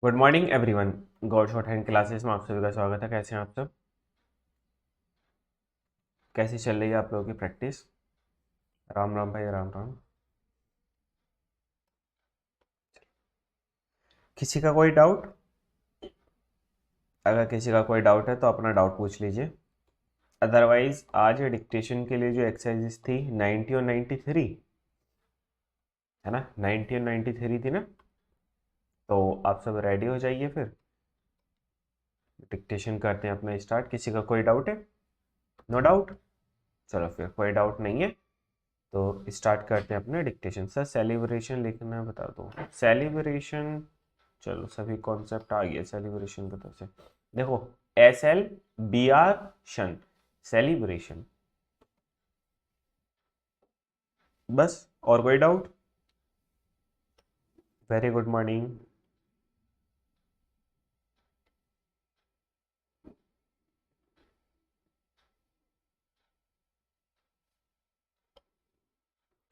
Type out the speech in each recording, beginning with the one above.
Good morning everyone. God short hand classes में आप सभी का स्वागत है। कैसे हैं आप सब? कैसी चल रही है आप लोगों की प्रैक्टिस? राम राम भाई, राम राम। किसी का कोई डाउट? अगर किसी का कोई डाउट है तो अपना डाउट पूछ लीजिए। अदरवाइज आज डिक्टेशन के लिए जो एक्सरसाइजेस थी 90 और 93, है ना, 90 और 93 थी ना, तो आप सब रेडी हो जाइए। फिर डिक्टेशन करते हैं अपना स्टार्ट। किसी का कोई डाउट है? No doubt. चलो फिर कोई डाउट नहीं है तो स्टार्ट करते हैं अपने डिक्टेशन। सर सेलिब्रेशन लिखना बता दो। सेलिब्रेशन, चलो सभी कॉन्सेप्ट आ गया सेलिब्रेशन की तरफ से। देखो, SLBR शन, सेलिब्रेशन। बस, और कोई डाउट? Very good morning.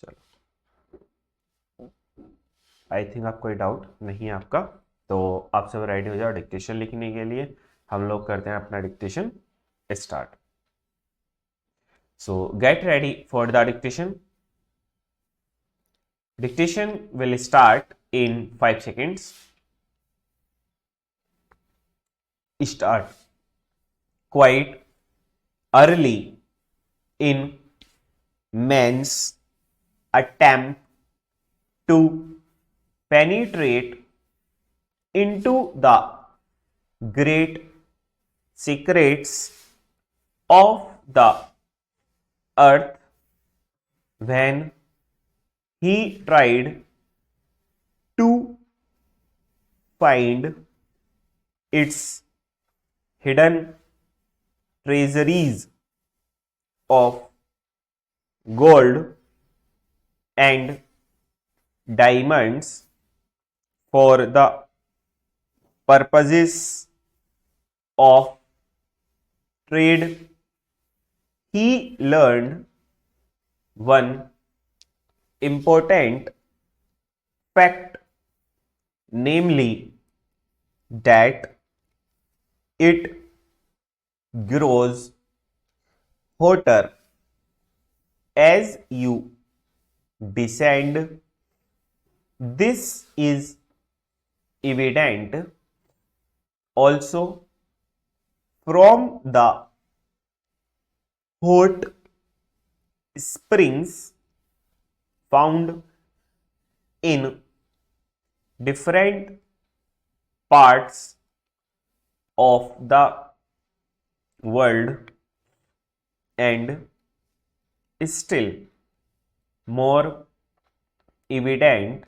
चलो, आई थिंक आप कोई डाउट नहीं है आपका, तो आप सब रेडी हो जाओ डिक्टेशन लिखने के लिए। हम लोग करते हैं अपना dictation start. So get ready for the dictation. Dictation will start in 5 seconds. Start quite early in man's attempt to penetrate into the great secrets of the earth when he tried to find its hidden treasuries of gold and diamonds for the purposes of trade. He learned one important fact, namely that it grows hotter as you descend. This is evident also from the hot springs found in different parts of the world, and still more evident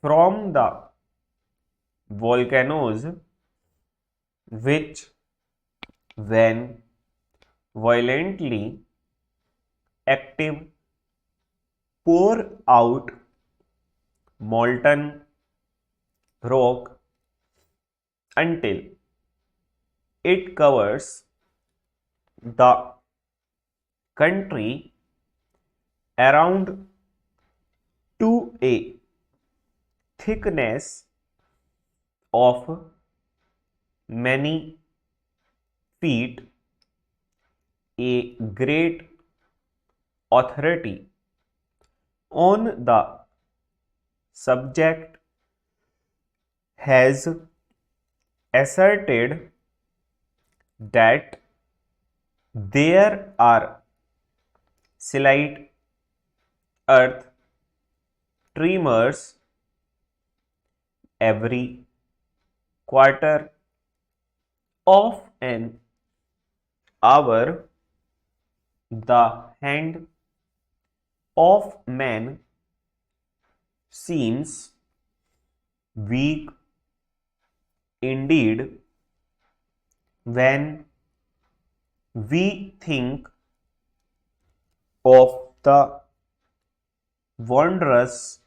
from the volcanoes which, when violently active, pour out molten rock until it covers the country around to a thickness of many feet. A great authority on the subject has asserted that there are slight earth tremors every quarter of an hour. The hand of man seems weak indeed when we think of the wondrous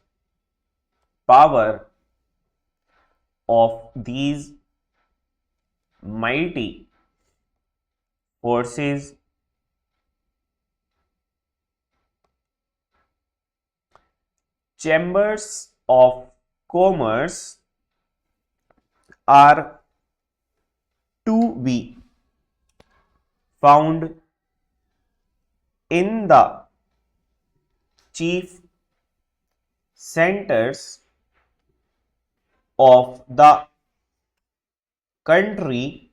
power of these mighty forces. Chambers of commerce are to be found in the chief centers of the country,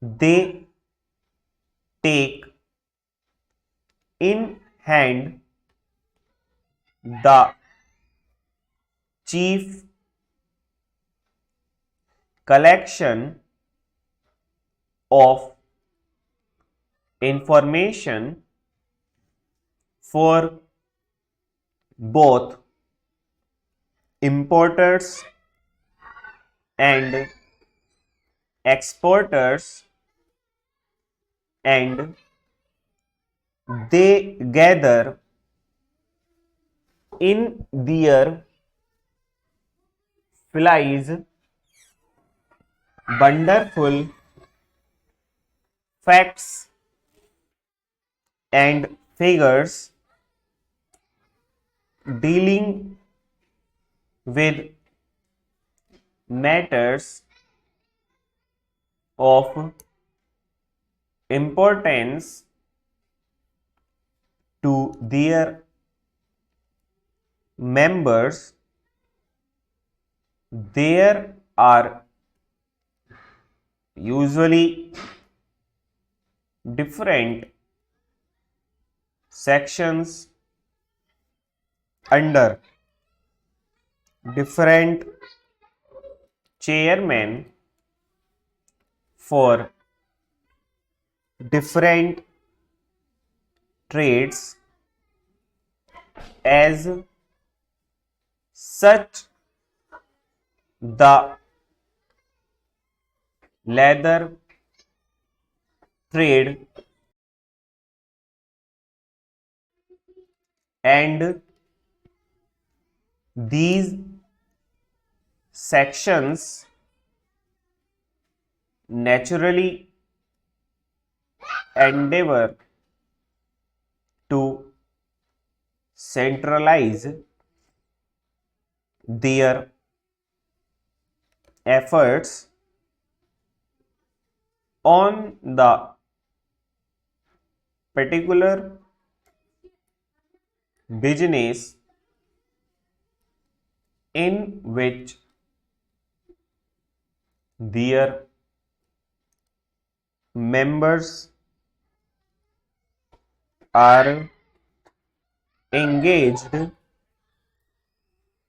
they take in hand the chief collection of information for both importers and exporters, and they gather in their flies wonderful facts and figures dealing with matters of importance to their members. There are usually different sections under different chairmen for different trades. As such, the leather trade and these sections naturally endeavor to centralize their efforts on the particular business in which their members are engaged.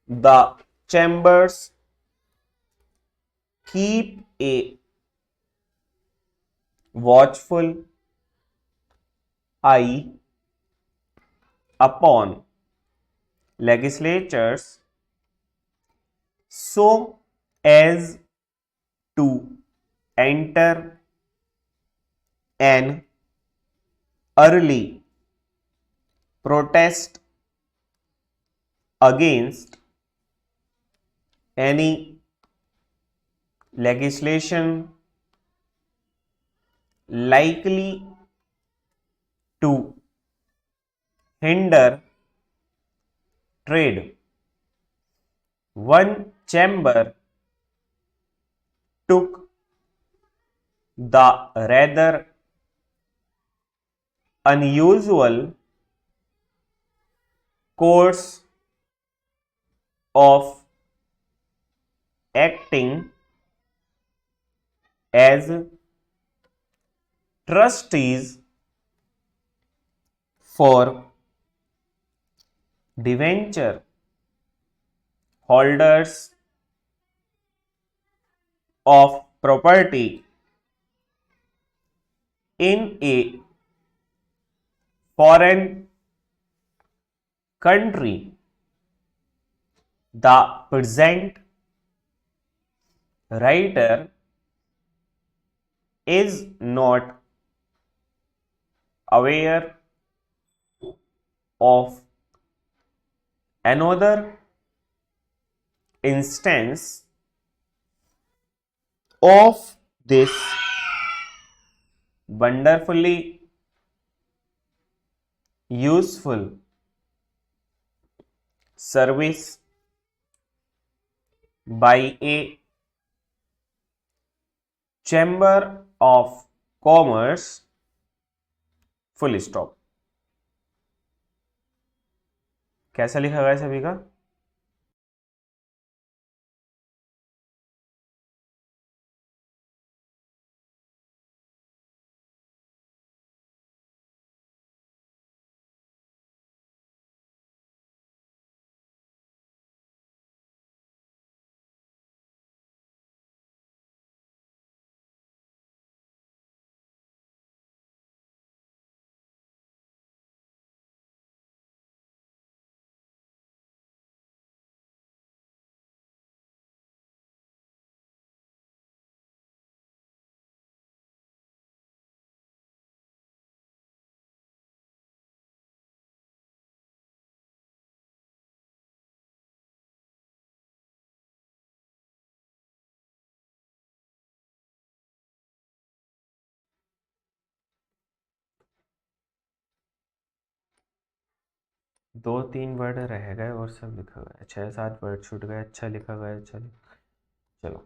The chambers keep a watchful eye upon legislatures so as to enter an early protest against any legislation likely to hinder trade. One chamber took the rather unusual course of acting as trustees for debenture holders of property in a foreign country. The present writer is not aware of another instance of this wonderfully useful service by a chamber of commerce full stop. कैसा लिखा गया है सभी का? दो तीन word रह गए और सब लिखा गया है, 6 7 वर्ड छूट गए। अच्छा लिखा गया है। चलो चलो,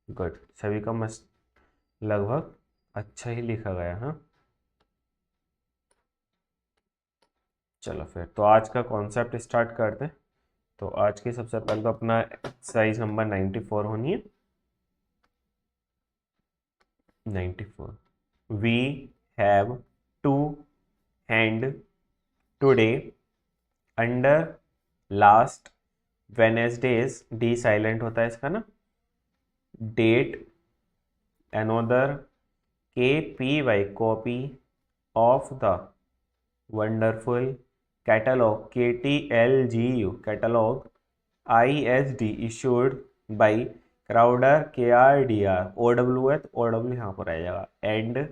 गुड। सभी का मस्त, लगभग अच्छा ही लिखा गया। हाँ, चलो फिर तो आज का कॉन्सेप्ट स्टार्ट करते हैं। तो आज की सबसे पहले तो अपना एक्सरसाइज नंबर 94 होनी है। 94, we have to hand today under last Wednesdays, D silent होता है इसका ना, date another KPY copy of the wonderful catalog KTLGU catalog ISD issued by Crowder KRDR OW है तो OW यहाँ पर आ जाएगा and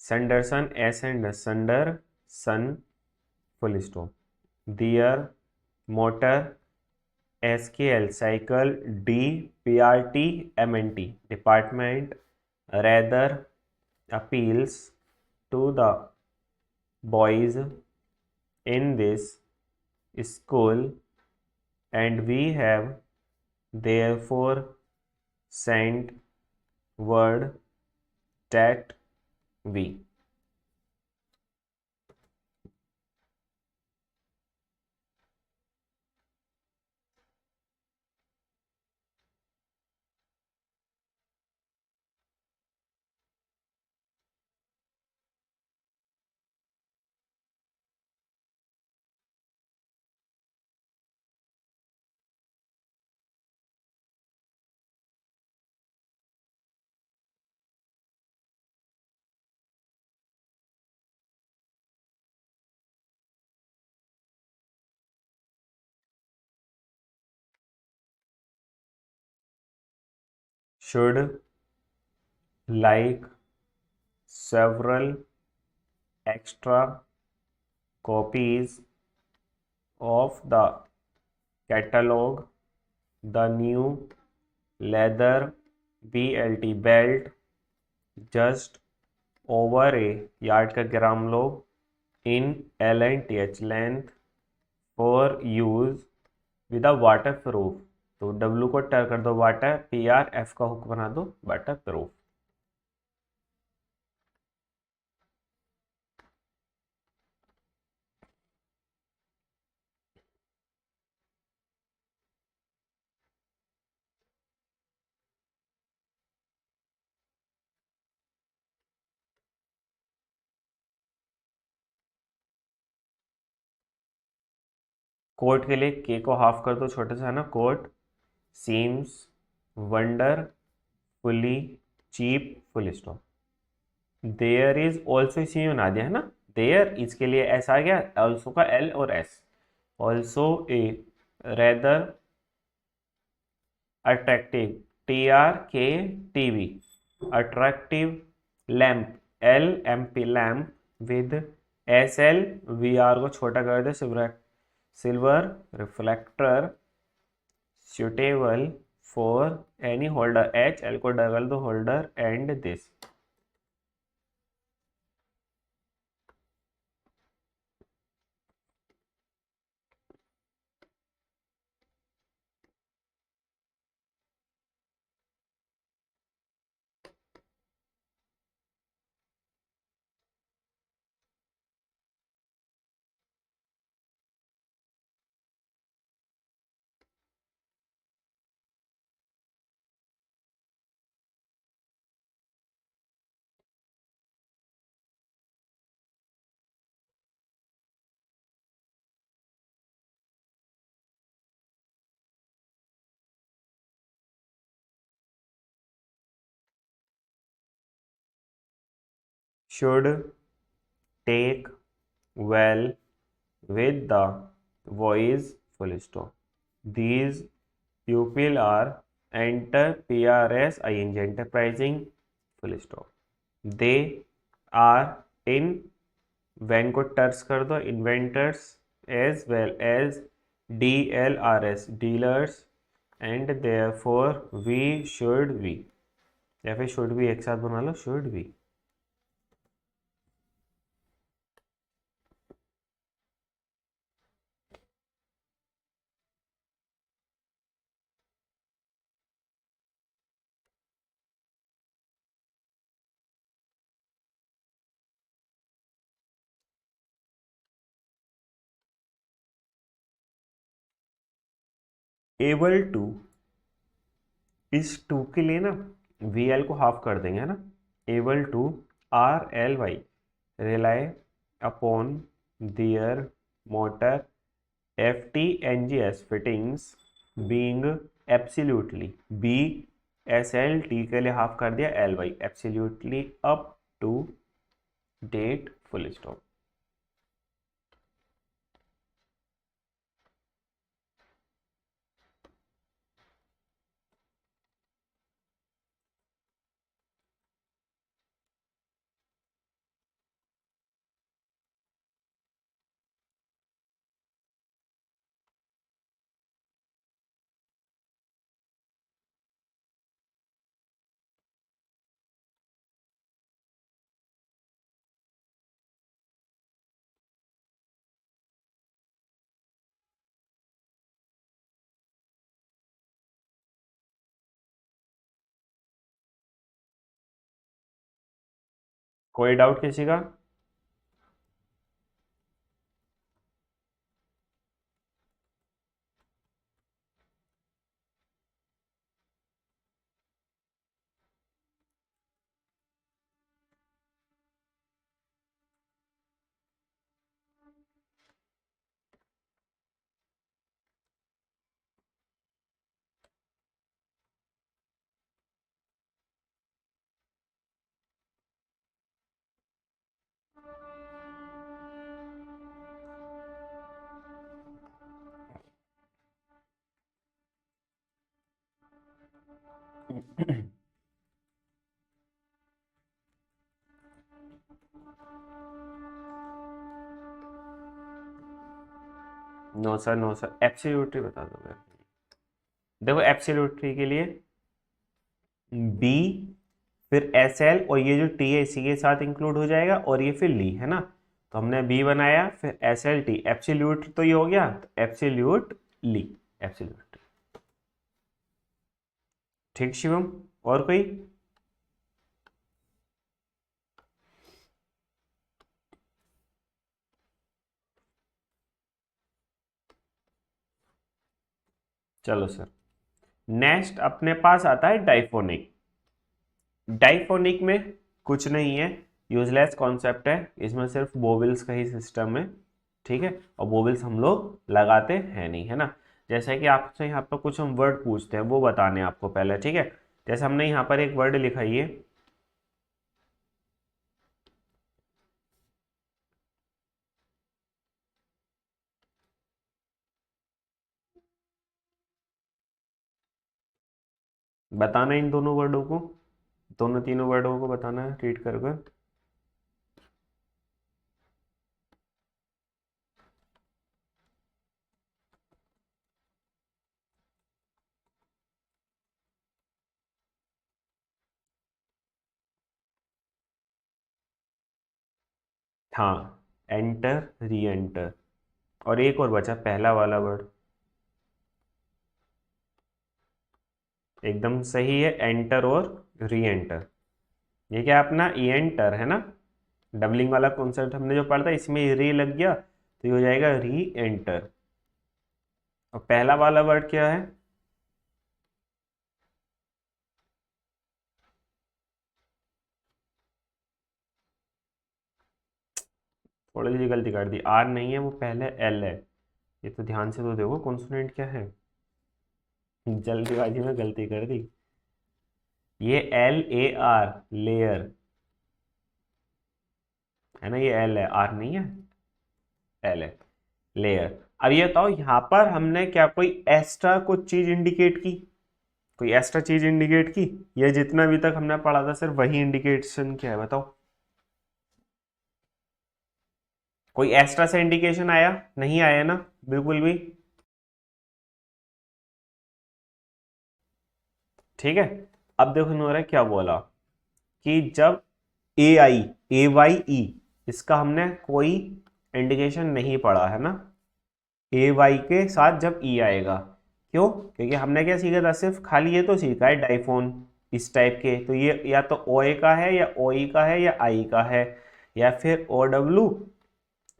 Sanderson S and Sanderson full stop dear motor SKL cycle DPRT MNT department rather appeals to the boys in this school, and we have therefore sent word that we should like several extra copies of the catalog, the new leather BLT belt just over a yard का ग्राम लो in LNTH length for use with a waterproof। तो W को टर कर दो water, PR F का hook बना दो waterproof. Coat के लिए के को हाफ कर दो, छोटे सा है ना, coat seems wonderfully cheap full stop. There is also इसी में बना दिया है ना, देयर इसके लिए एस आ गया, ऑल्सो का एल और S, also a rather attractive TRKTV attractive lamp, LMP lamp with SL VR को छोटा कर दे, silver reflector suitable for any holder, HL को डबल दो holder and this. Should take well with the voice full stop. These pupil are enter PRS ING enterprising full stop. They are in when को टर्स कर दो inventors as well as DLRS dealers and therefore we या फिर should be एक साथ बना लो should be. Able to, इस to के लिए ना वी एल को हाफ कर देंगे है ना. Able to RLY rely upon their motor FTNGS fittings being absolutely B SLT के लिए हाफ कर दिया LY absolutely up to date full stop. कोई डाउट किसी का? No sir no sir, absolutely बता दो. देखो एब्सोल्यूटली के लिए बी फिर एस एल और ये जो टी है इसी के साथ इंक्लूड हो जाएगा और ये फिर ली है ना. तो हमने बी बनाया फिर एस एल टी, एब्सोल्यूट तो ये हो गया, तो एब्सोल्यूट ली, एब्सोल्यूट. ठीक शिवम, और कोई? चलो सर, नेक्स्ट अपने पास आता है डाइफोनिक. डाइफोनिक में कुछ नहीं है, यूजलेस कॉन्सेप्ट है, इसमें सिर्फ बोवेल्स का ही सिस्टम है. ठीक है, और बोवेल्स हम लोग लगाते हैं नहीं है ना. जैसे कि आपसे यहाँ पर कुछ हम वर्ड पूछते हैं वो बताने हैं आपको पहले. ठीक है, जैसे हमने यहाँ पर एक वर्ड लिखा है, बताना इन दोनों वर्डों को. दोनों तीनों वर्डों को बताना है रीड कर कर। हाँ, एंटर, री एंटर, और एक और बचा पहला वाला वर्ड। एकदम सही है, एंटर और री एंटर। ये क्या अपना ई एंटर है ना, डबलिंग वाला कॉन्सेप्ट हमने जो पढ़ा था, इसमें री लग गया तो ये हो जाएगा री एंटर। और पहला वाला वर्ड क्या है? थोड़ी सी गलती कर दी, आर नहीं है वो, पहले एल है। ये तो ध्यान से तो देखो कॉन्सोनेंट क्या है, जल्दीबाजी में गलती कर दी। ये एल ए आर, लेयर है ना, ये एल है, आर नहीं है, एल है, लेयर। अब ये बताओ यहाँ पर हमने क्या कोई एक्स्ट्रा कुछ चीज इंडिकेट की? कोई एक्स्ट्रा चीज इंडिकेट की? ये जितना अभी तक हमने पढ़ा था सिर्फ वही इंडिकेशन क्या है बताओ? कोई एक्स्ट्रा से इंडिकेशन आया? नहीं आया ना, बिल्कुल भी। ठीक है। अब देखो इन्होंने क्या बोला कि जब ए आई, ए वाई ई, इसका हमने कोई इंडिकेशन नहीं पढ़ा है ना, ए वाई के साथ जब ई आएगा। क्यों? क्योंकि हमने क्या सीखा था, सिर्फ खाली ये तो सीखा है डाइफोन इस टाइप के, तो ये या तो ओ ए का है या ओ ई का है या आई का है, या फिर ओ डब्ल्यू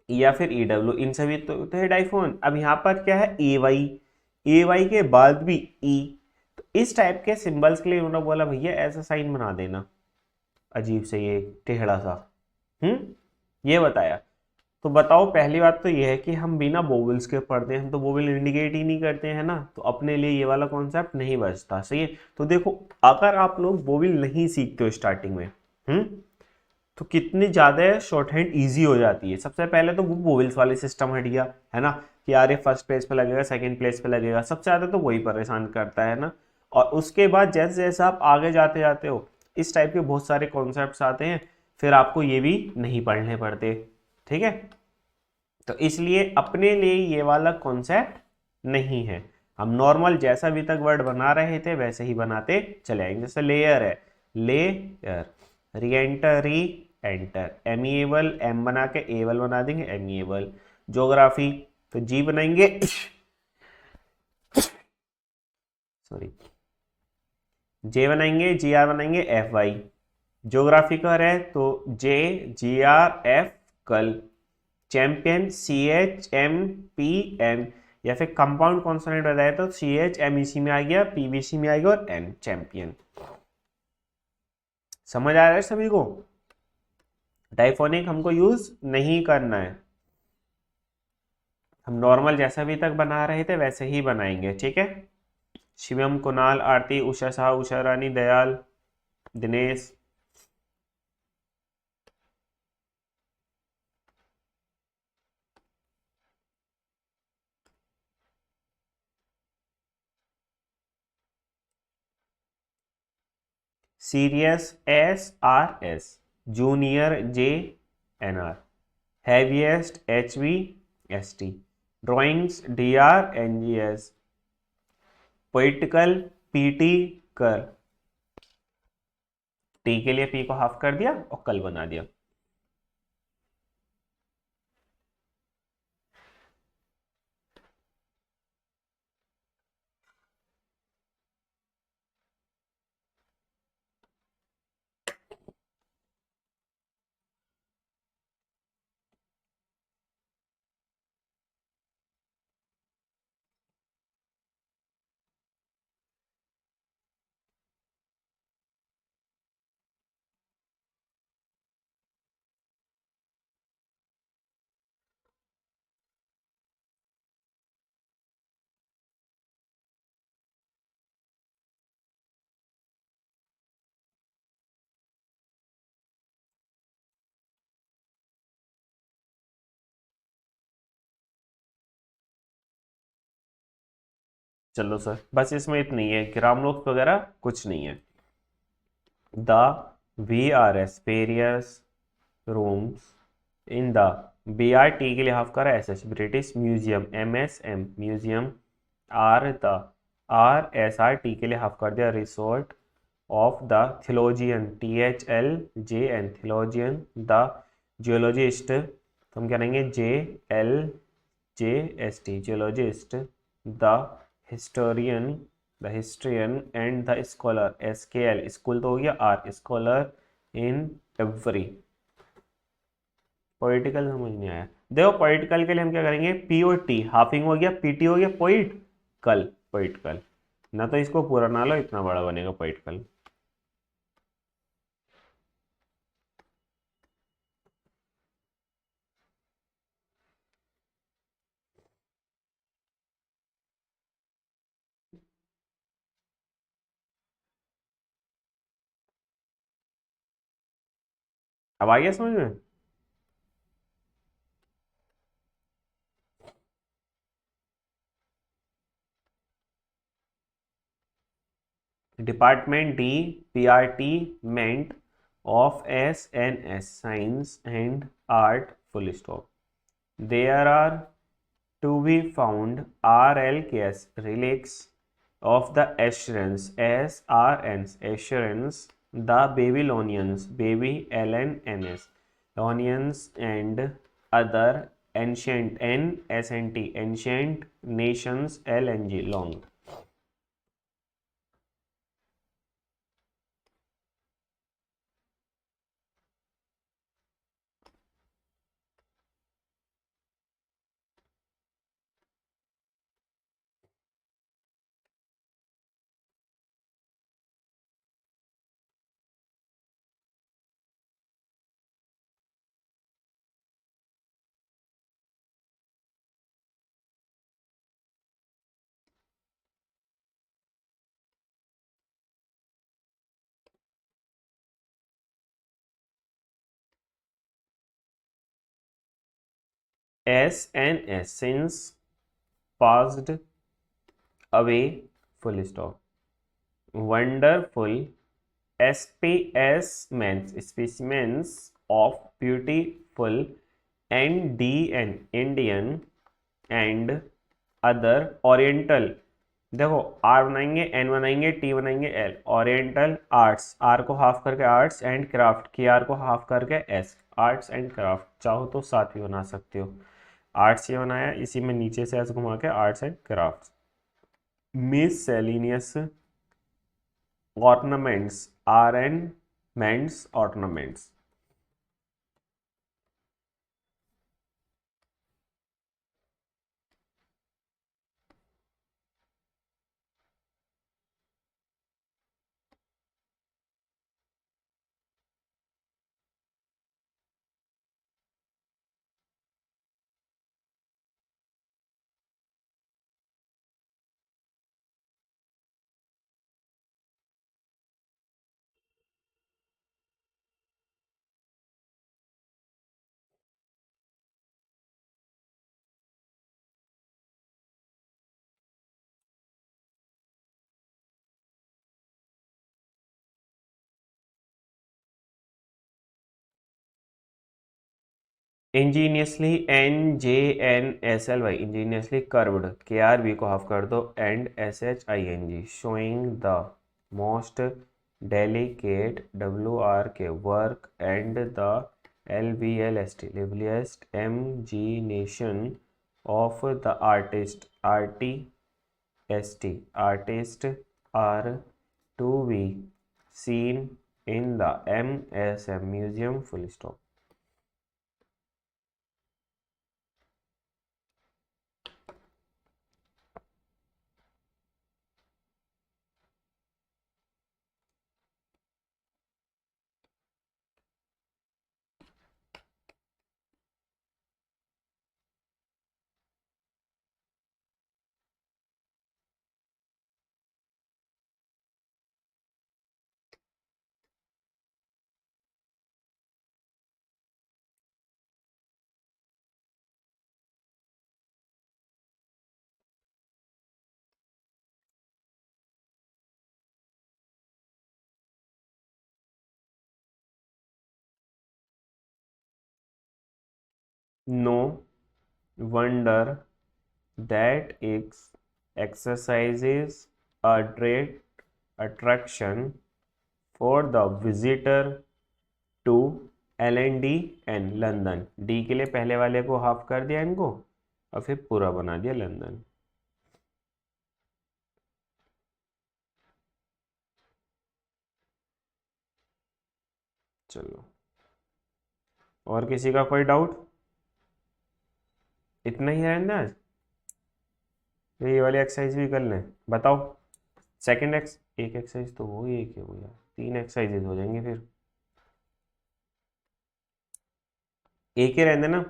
या फिर ई डब्ल्यू, इन सभी तो है डाइफोन। अब यहाँ पर क्या है, ए वाई, ए वाई के बाद भी ई, तो इस टाइप के सिंबल्स के लिए उन्होंने बोला भैया ऐसा साइन बना देना, अजीब से ये टेढ़ा सा। ये बताया। तो बताओ, पहली बात तो ये है कि हम बिना वोवेल्स के पढ़ते हैं, हम तो वोवेल इंडिकेट ही नहीं करते हैं ना, तो अपने लिए ये वाला कॉन्सेप्ट नहीं बचता, सही है। तो देखो, अगर आप लोग वोवेल नहीं सीखते हो स्टार्टिंग में, हम्म तो कितनी ज़्यादा शॉर्ट हैंड ईजी हो जाती है। सबसे पहले तो वो वोवेल्स वाले सिस्टम हट गया है ना, कि यार ये फर्स्ट प्लेस पे लगेगा, सेकंड प्लेस पे लगेगा, सबसे ज़्यादा तो वही परेशान करता है ना। और उसके बाद जैसे जैसे आप आगे जाते जाते हो, इस टाइप के बहुत सारे कॉन्सेप्ट्स आते हैं, फिर आपको ये भी नहीं पढ़ने पड़ते। ठीक है। तो इसलिए अपने लिए ये वाला कॉन्सेप्ट नहीं है। हम नॉर्मल जैसा अभी तक वर्ड बना रहे थे वैसे ही बनाते चले आएंगे। जैसे लेयर है, लेयर, री एंटर, री एंटर, एमिएबल, एम बना के एबल बना देंगे, एमिएबल। ज्योग्राफी, तो जी बनाएंगे, सॉरी, जे बनाएंगे, जी आर बनाएंगे, एफ वाई। ज्योग्राफी का है तो जे, जी आर एफ, कल। Champion, C H M P N, या फिर कंपाउंड कॉन्सोनेंट बताया तो सी एच एम ई सी में आ गया, पीबीसी में आ गया, और एन, चैंपियन। समझ आ रहा है सभी को? डाइफोनिक हमको यूज नहीं करना है, हम नॉर्मल जैसा अभी तक बना रहे थे वैसे ही बनाएंगे। ठीक है। Shivam, Kunal, Aarti, Usha Shah, Usha Rani, Dayal, Dinesh. Serious, S R S. Junior, J N R. Heaviest, H V S T. Drawings, D R N G S. Poetical, P T कर। टी के लिए पी को हाफ कर दिया और कल बना दिया। चलो सर, बस इसमें इतनी है, ग्राम नोट्स वगैरह कुछ नहीं है। The VRS various rooms in the BRT के लिए हाफ करा SS British museum MSM museum are the RSRT के लिए हाफ कर दिया resort of the theologian THLJN theologian the geologist तो हम क्या करेंगे JLJST geologist the historian the historian and the scholar SKL school तो हो गया R scholar in every political समझ नहीं आया देखो पॉलिटिकल के लिए हम क्या करेंगे POT हाफिंग हो गया PT हो गया पोइट कल पोइटिकल ना तो इसको पूरा ना लो इतना बड़ा बनेगा पोइटिकल अब आ गया समझ में department D PRT ment of SNS science and art full stop there are to be found RLKS relics of the Assyrians SRNs Assyrians the Babylonians Baby LNNS Onions and other ancient NSNT ancient nations LNG long SNS since passed away full stop wonderful specimens of beautiful NDN Indian and other oriental देखो are बनाएंगे N बनाएंगे T बनाएंगे L oriental arts are को half करके arts and craft के are को half करके S arts and craft चाहो तो साथ ही बना सकते हो आर्ट्स ये बनाया इसी में नीचे से ऐसे घुमा के arts and craft miscellaneous ornaments ornaments ornaments ingeniously NJNSLY ingeniously curved KRV को हाफ कर दो and SHING showing the most delicate WRK work and the LVLST liveliest imagination of the artist are to be seen in the MSM museum full stop no wonder that exercises a great attraction for the visitor to LND and London. D के लिए पहले वाले को half कर दिया इनको और फिर पूरा बना दिया लंदन। चलो, और किसी का कोई डाउट? इतना ही है ना आज? ये वाली एक्सरसाइज भी कर लें, बताओ। सेकंड एक एक्सरसाइज तो हो ही, एक है वो यार, 3 एक्सरसाइजेज हो जाएंगे फिर। एक ही रहने ना।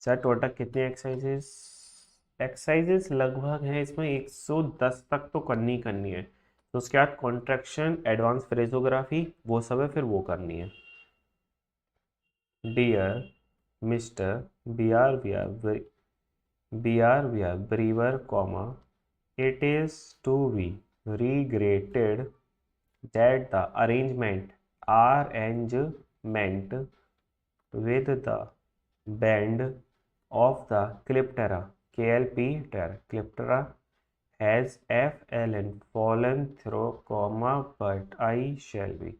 सर टोटल कितनी एक्सरसाइजेस? एक्सरसाइजेस लगभग हैं इसमें 110 तक तो करनी ही करनी है। तो उसके बाद कॉन्ट्रैक्शन, एडवांस फ्रेजोग्राफी, वो सब है, फिर वो करनी है। Dear mister B R Brewer comma, it is to be regretted that the arrangement with the band of the Calyptra has fallen through, comma, but I shall be.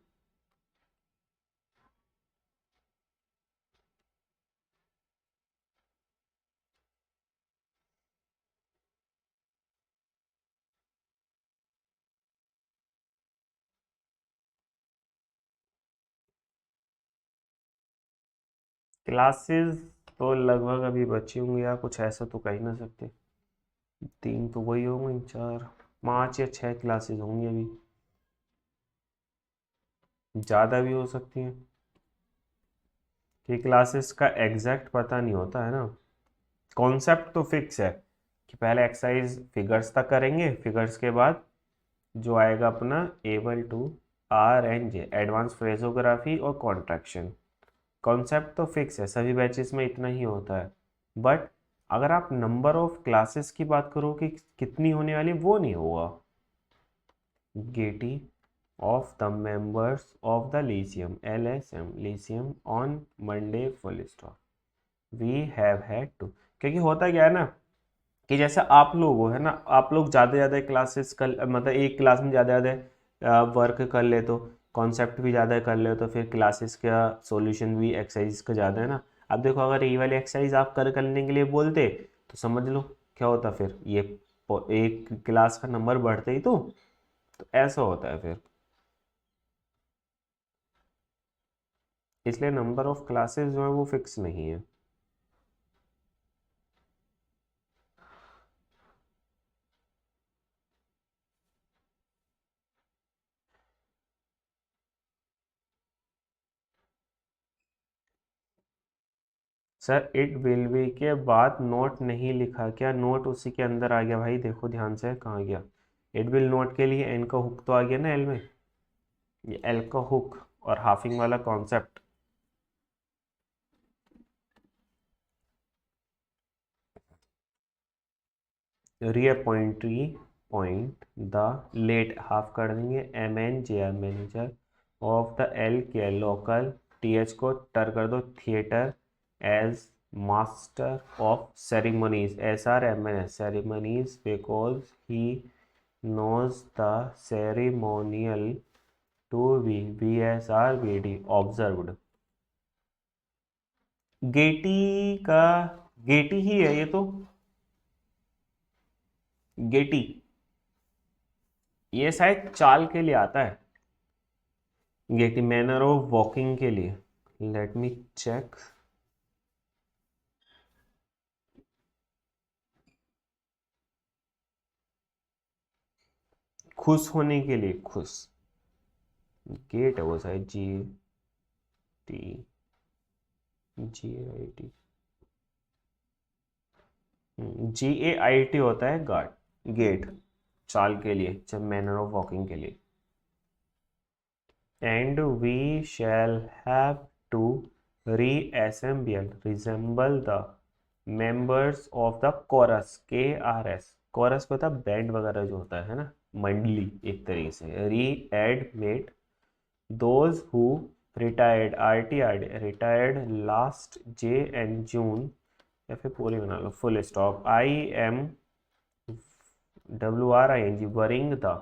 Classes तो लगभग अभी बची होंगी या कुछ ऐसा तो कह ही ना सकते। 3 तो वही होंगे, 4 5 या 6 क्लासेस होंगी अभी, ज़्यादा भी हो सकती हैं कि क्लासेस का एग्जैक्ट पता नहीं होता है ना। कॉन्सेप्ट तो फिक्स है कि पहले एक्सरसाइज फिगर्स तक करेंगे, फिगर्स के बाद जो आएगा अपना able to, R and J, advance phraseography और कॉन्ट्रैक्शन। कॉन्सेप्ट तो फिक्स है, सभी बैचेस में इतना ही होता है। बट अगर आप नंबर ऑफ क्लासेस की बात करो कि कितनी होने वाली, वो नहीं होगा। Getty of the members of the Lyceum Lyceum on Monday full stop we have had to। क्योंकि होता क्या है ना कि जैसे आप लोग हो है ना, आप लोग ज़्यादा ज़्यादा क्लासेस कर, मतलब एक क्लास में ज़्यादा ज़्यादा वर्क कर ले तो कॉन्सेप्ट भी ज़्यादा कर ले, तो फिर क्लासेस का सॉल्यूशन भी एक्सरसाइज का ज़्यादा है ना। अब देखो, अगर ये वाली एक्सरसाइज आप करने के लिए बोलते तो समझ लो क्या होता फिर, ये एक क्लास का नंबर बढ़ते ही तो ऐसा होता है फिर। इसलिए नंबर ऑफ क्लासेस जो है वो फिक्स नहीं है। सर इट विल बी के बाद नोट नहीं लिखा क्या? नोट उसी के अंदर आ गया भाई, देखो ध्यान से कहाँ गया। इट विल नोट के लिए एन का हुक तो आ गया ना एल में, ये एल का हुक और हाफिंग वाला concept. Reappointee point the late, half कर देंगे M N J R, manager of the L के लोकल, टी एच को टर कर दो, theatre, as master of ceremonies, S R M N S, ceremonies, because he knows the ceremonial to be BSRBD observed। Gaiety का, Gaiety ही है ये तो, गेटी ये शायद चाल के लिए आता है, गेटी मैनर ऑफ वॉकिंग के लिए। Let me check. खुश होने के लिए, खुश, गेट है वो शायद, GAIT, GAIT होता है गार्ड, गेट, चाल के लिए, जब मैनर ऑफ वॉकिंग के लिए। And we shall have to reassemble, resemble the members of the chorus, KRS, chorus को था बैंड वगैरह जो होता है ना, मंडली एक तरीके से, readmit those who retired, RTRD, retired last J and June, या फिर पूरी बना लो, full stop, WRING, worrying the,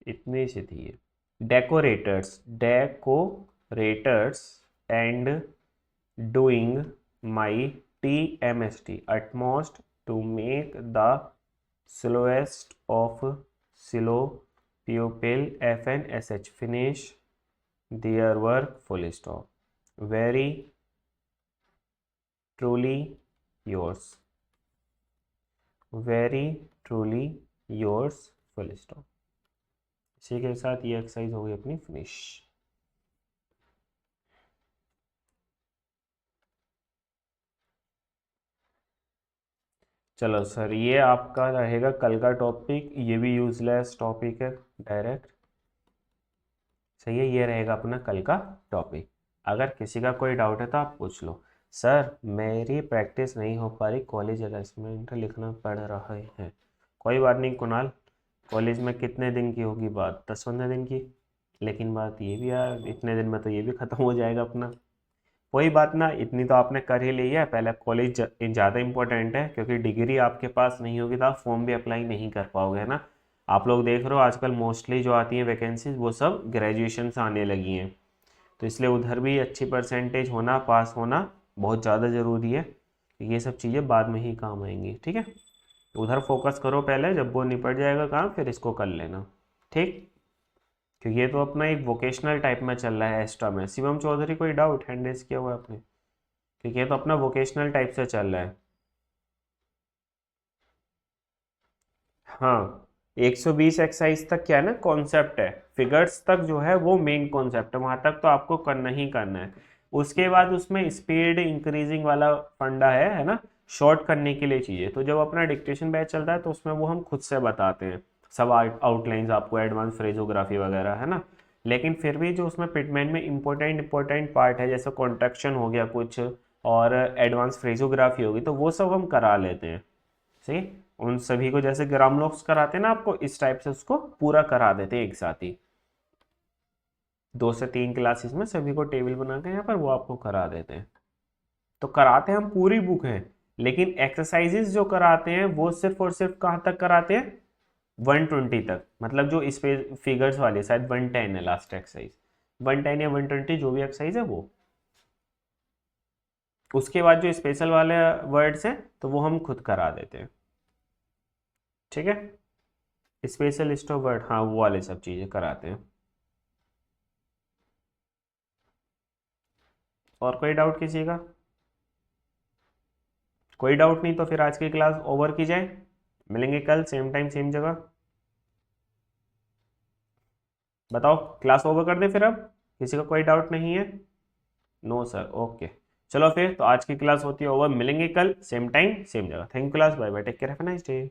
इतने से थी ये, decorators and doing my TMST utmost to make the slowest of slow pupil FNSH finish their work, full stop, very truly yours, very truly yours, full stop। इसी के साथ ये exercise हो गई अपनी फिनिश। चलो सर, ये आपका रहेगा कल का टॉपिक, ये भी यूजलेस टॉपिक है डायरेक्ट, सही है, ये रहेगा अपना कल का टॉपिक। अगर किसी का कोई डाउट है तो आप पूछ लो। सर मेरी प्रैक्टिस नहीं हो पा रही, कॉलेज असेसमेंट लिखना पड़ रहा है। कोई बात नहीं कुणाल, कॉलेज में कितने दिन की होगी बात, 10-15 दिन की, लेकिन बात ये भी यार इतने दिन में तो ये भी ख़त्म हो जाएगा अपना। कोई बात ना, इतनी तो आपने कर ही ली है, पहले कॉलेज ज़्यादा इंपॉर्टेंट है, क्योंकि डिग्री आपके पास नहीं होगी तो आप फॉर्म भी अप्लाई नहीं कर पाओगे, है ना। आप लोग देख रहे हो आजकल मोस्टली जो आती हैं वैकेंसीज वो सब ग्रेजुएशन से आने लगी हैं, तो इसलिए उधर भी अच्छी परसेंटेज होना, पास होना बहुत ज़्यादा ज़रूरी है। ये सब चीज़ें बाद में ही काम आएंगी, ठीक है। उधर फोकस करो पहले, जब वो निपट जाएगा काम फिर इसको कर लेना, ठीक। क्योंकि ये तो अपना एक वोकेशनल टाइप में चल रहा है एक्स्ट्रा में। शिवम चौधरी कोई डाउट हैंड रेज किया हुआ है आपने, क्योंकि ये तो अपना वोकेशनल टाइप से चल रहा है। हाँ, 120 एक्सरसाइज तक क्या है ना, कॉन्सेप्ट है, फिगर्स तक जो है वो मेन कॉन्सेप्ट है, वहां तक तो आपको करना ही करना है। उसके बाद उसमें स्पीड इंक्रीजिंग वाला फंडा है ना, शॉर्ट करने के लिए चाहिए। तो जब अपना डिक्टेशन बैच चलता है तो उसमें वो हम खुद से बताते हैं सब आउटलाइंस आपको, एडवांस फ्रेजोग्राफी वगैरह, है ना। लेकिन फिर भी जो उसमें पिटमेंट में इंपॉर्टेंट पार्ट है, जैसे कॉन्ट्रैक्शन हो गया कुछ, और एडवांस फ्रेजोग्राफी होगी, तो वो सब हम करा लेते हैं, सही। उन सभी को जैसे ग्राम लोक्स कराते हैं ना आपको, इस टाइप से उसको पूरा करा देते हैं एक साथ ही, 2 से 3 क्लासेस में सभी को टेबल बना के यहाँ पर वो आपको करा देते हैं। तो कराते हैं हम, पूरी बुक है, लेकिन एक्सरसाइजेस जो कराते हैं वो सिर्फ और सिर्फ कहाँ तक कराते हैं, 120 तक, मतलब जो इस पे फिगर्स वाले, शायद 110 है लास्ट एक्सरसाइज, 110 या 120 जो भी एक्सरसाइज है वो। उसके बाद जो स्पेशल वाले वर्ड्स हैं तो वो हम खुद करा देते हैं, ठीक है। स्पेशल लिस्ट ऑफ वर्ड, हाँ वो वाले सब चीज़ें कराते हैं। और कोई डाउट किसी का? कोई डाउट नहीं तो फिर आज की क्लास ओवर की जाए, मिलेंगे कल सेम टाइम सेम जगह। बताओ क्लास ओवर कर दे फिर, अब किसी का कोई डाउट नहीं है? No sir, okay. चलो फिर तो आज की क्लास होती है ओवर, मिलेंगे कल सेम टाइम सेम जगह। Thank you class, bye bye, take care, have a nice day.